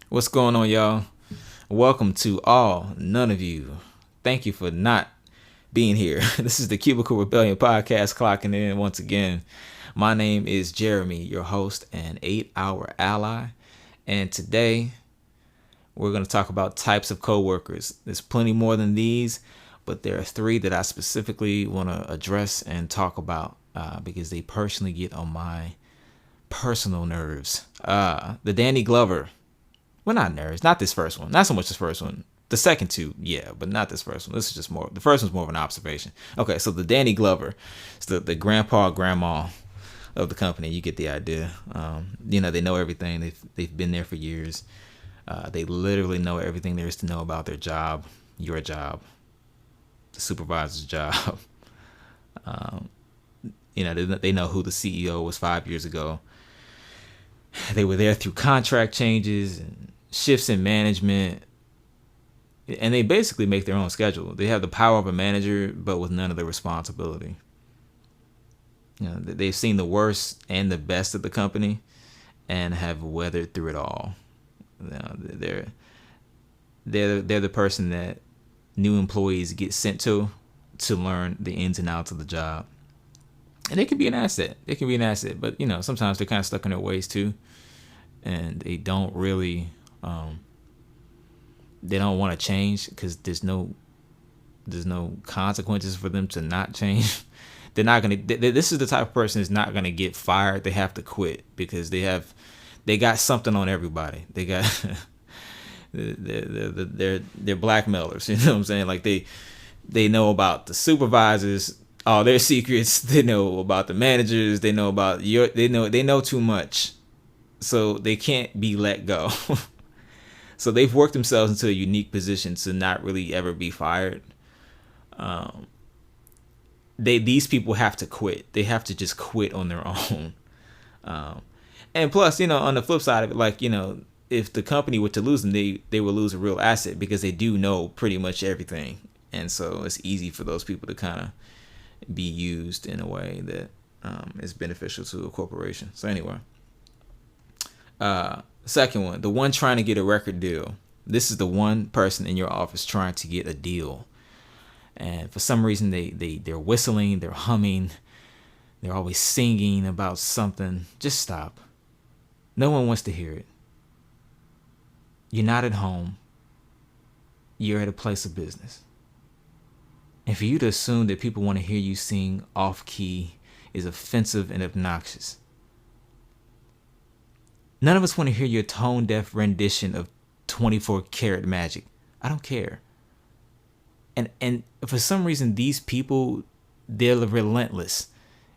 What's going on, y'all? Welcome to all, none of you. Thank you for not being here. This is the Cubicle Rebellion podcast clocking in once again. My name is Jeremy, your host and 8-hour ally. And today we're going to talk about types of coworkers. There's plenty more than these, but there are three that I specifically want to address and talk about because they personally get on my personal nerves. The Danny Glover. Well, not nerves. Not this first one. Not so much this first one. The second two, yeah, but not this first one. This is just more. The first one's more of an observation. Okay, so the Danny Glover, it's the grandpa, grandma of the company. You get the idea. They know everything. They've been there for years. They literally know everything there is to know about their job, your job, the supervisor's job. They know who the CEO was 5 years ago. They were there through contract changes and shifts in management, and they basically make their own schedule. They have the power of a manager, but with none of the responsibility. They've seen the worst and the best of the company and have weathered through it all. They're the person that new employees get sent to learn the ins and outs of the job. And they can be an asset. But sometimes they're kind of stuck in their ways too, and they don't really, they don't want to change because there's no consequences for them to not change. They're not gonna. This is the type of person that's not gonna get fired. They have to quit because they got something on everybody. They got they're blackmailers. You know what I'm saying? Like they know about the supervisors, all their secrets. They know about the managers. They know about they know too much, so they can't be let go. So they've worked themselves into a unique position to not really ever be fired. These people have to quit. They have to just quit on their own. And plus, on the flip side of it, if the company were to lose them, they would lose a real asset because they do know pretty much everything, and so it's easy for those people to kind of be used in a way that is beneficial to a corporation. So anyway, second one, the one trying to get a record deal. This is the one person in your office trying to get a deal, and for some reason they're whistling, they're humming, they're always singing about something. Just stop. No one wants to hear it. You're not at home. You're at a place of business. And for you to assume that people want to hear you sing off key is offensive and obnoxious. None of us want to hear your tone deaf rendition of 24 karat magic. I don't care. And for some reason, these people, they're relentless.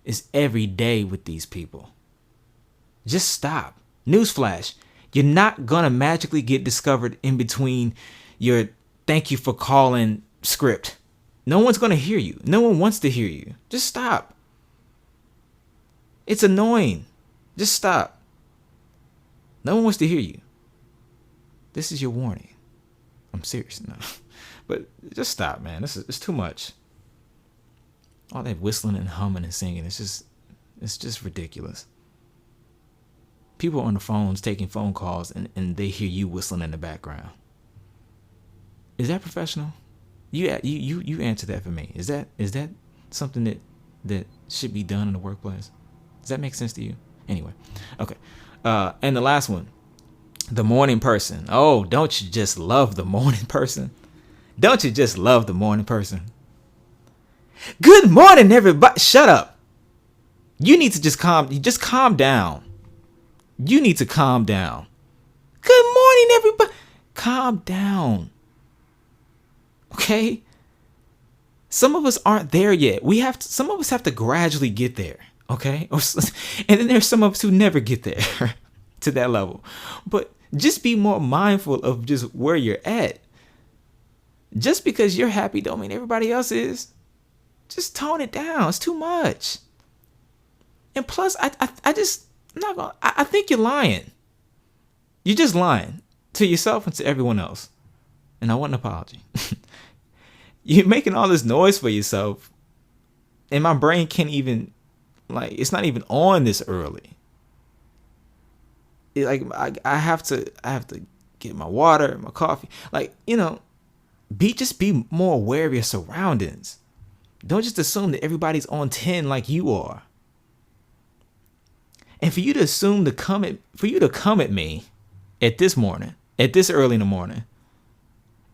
It's every day with these people. Just stop. Newsflash. You're not going to magically get discovered in between your thank you for calling script. No one's going to hear you. No one wants to hear you. Just stop. It's annoying. Just stop. No one wants to hear you. This is your warning. I'm serious now. But just stop, man. It's too much. All that whistling and humming and singing, it's just ridiculous. People on the phones taking phone calls and they hear you whistling in the background. Is that professional? You answer that for me. Is that something that should be done in the workplace? Does that make sense to you? Anyway, okay. And the last one, the morning person. Oh, don't you just love the morning person? Don't you just love the morning person? Good morning, everybody. Shut up. You need to just calm down. You need to calm down. Good morning, everybody. Calm down. Okay? Some of us aren't there yet. Some of us have to gradually get there. Okay? And then there's some of us who never get there to that level. But just be more mindful of just where you're at. Just because you're happy don't mean everybody else is. Just tone it down. It's too much. And plus, I think you're lying. You're just lying to yourself and to everyone else. And I want an apology. You're making all this noise for yourself And my brain can't even, like, it's not even on this early. I have to get my water, my coffee. Like, be more aware of your surroundings. Don't just assume that everybody's on 10 like you are. And for you to come at me at this early in the morning,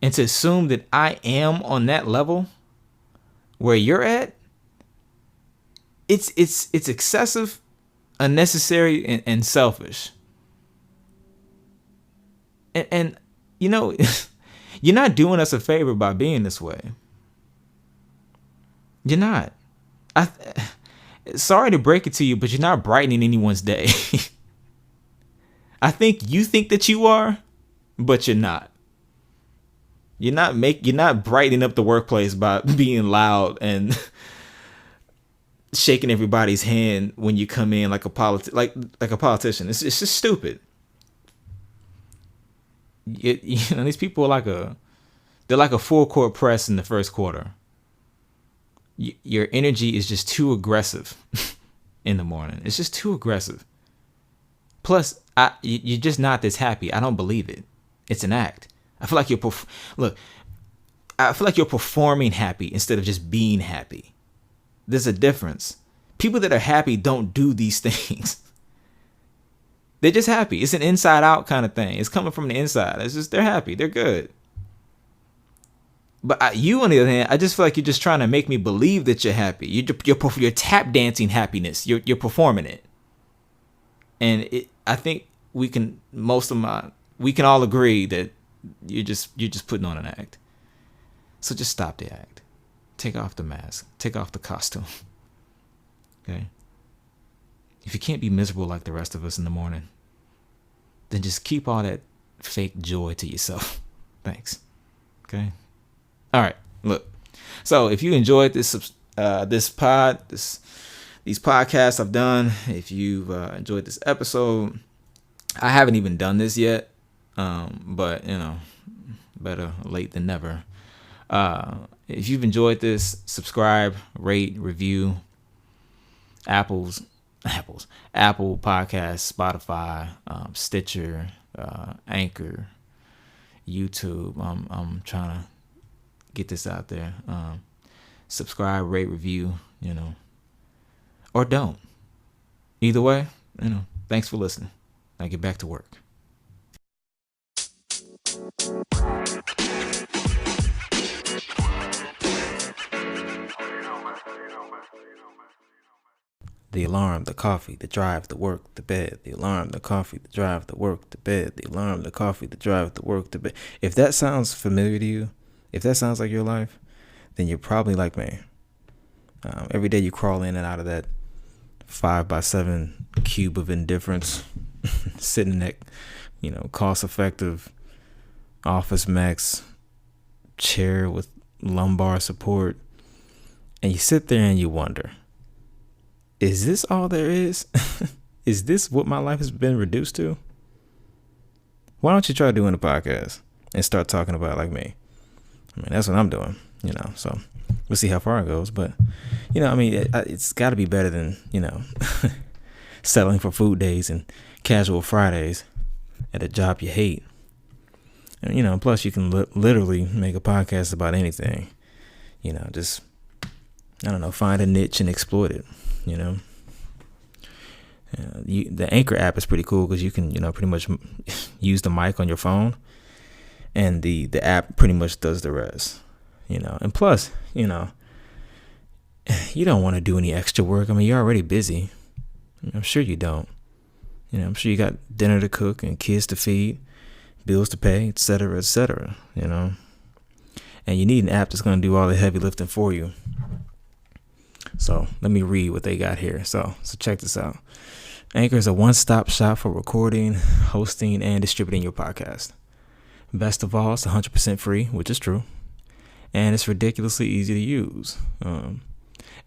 and to assume that I am on that level where you're at, it's excessive, unnecessary, and selfish. And you're not doing us a favor by being this way. You're not. Sorry to break it to you, but you're not brightening anyone's day. I think you think that you are, but you're not. You're not brightening up the workplace by being loud and shaking everybody's hand when you come in like a politician. It's just stupid. These people are they're like a full court press in the first quarter. Your energy is just too aggressive in the morning. It's just too aggressive. Plus, you're just not this happy. I don't believe it. It's an act. I feel like I feel like you're performing happy instead of just being happy. There's a difference. People that are happy don't do these things. They're just happy. It's an inside out kind of thing. It's coming from the inside. It's just, they're happy. They're good. But you, on the other hand, I just feel like you're just trying to make me believe that you're happy. You're tap dancing happiness. You're performing it. And I think we can all agree that you're just putting on an act. So just stop the act. Take off the mask. Take off the costume. Okay? If you can't be miserable like the rest of us in the morning, then just keep all that fake joy to yourself. Thanks. Okay? All right. Look. So if you enjoyed these podcasts I've done, if you've enjoyed this episode, I haven't even done this yet. But better late than never. If you've enjoyed this, subscribe, rate, review. Apple Podcasts, Spotify, Stitcher, Anchor, YouTube. I'm trying to get this out there. Subscribe, rate, review, or don't. Either way, thanks for listening. Now get back to work. The alarm, the coffee, the drive, the work, the bed. The alarm, the coffee, the drive, the work, the bed. The alarm, the coffee, the drive, the work, the bed. If that sounds familiar to you, if that sounds like your life, then you're probably like me. Every day you crawl in and out of that 5x7 cube of indifference, sitting in that, cost-effective Office Max chair with lumbar support, and you sit there and you wonder, is this all there is? Is this what my life has been reduced to? Why don't you try doing a podcast and start talking about it like me? I mean, that's what I'm doing, so we'll see how far it goes. But, it's got to be better than, settling for food days and casual Fridays at a job you hate. And, plus you can literally make a podcast about anything, just, find a niche and exploit it. The Anchor app is pretty cool because you can, pretty much use the mic on your phone, and the app pretty much does the rest, and plus, you don't want to do any extra work. I mean, you're already busy. I'm sure you don't. I'm sure you got dinner to cook and kids to feed, bills to pay, et cetera, and you need an app that's going to do all the heavy lifting for you. So let me read what they got here. So check this out. Anchor is a one-stop shop for recording, hosting, and distributing your podcast. Best of all, it's 100% free, which is true. And it's ridiculously easy to use. And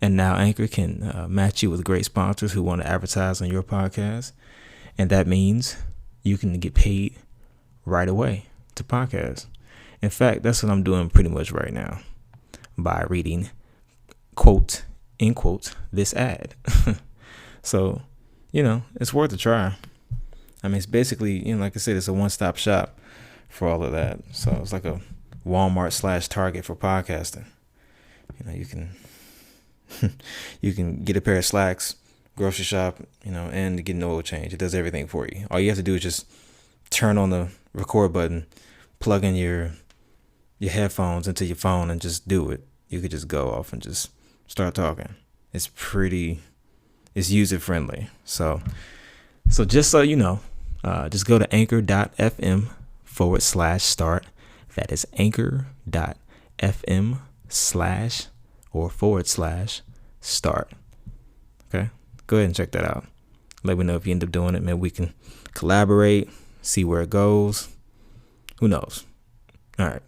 now Anchor can match you with great sponsors who want to advertise on your podcast. And that means you can get paid right away to podcast. In fact, that's what I'm doing pretty much right now by reading, quote, in quotes, this ad. So, it's worth a try. I mean, it's basically, like I said, it's a one-stop shop for all of that. So it's like a Walmart/Target for podcasting. You can you can get a pair of slacks, grocery shop, and get an oil change. It does everything for you. All you have to do is just turn on the record button, plug in your headphones into your phone, and just do it. You could just go off and just start talking. It's user friendly. So just so you know, just go to anchor.fm/start. That is anchor.fm/start. Okay, go ahead and check that out. Let me know if you end up doing it. Maybe we can collaborate, see where it goes. Who knows? All right.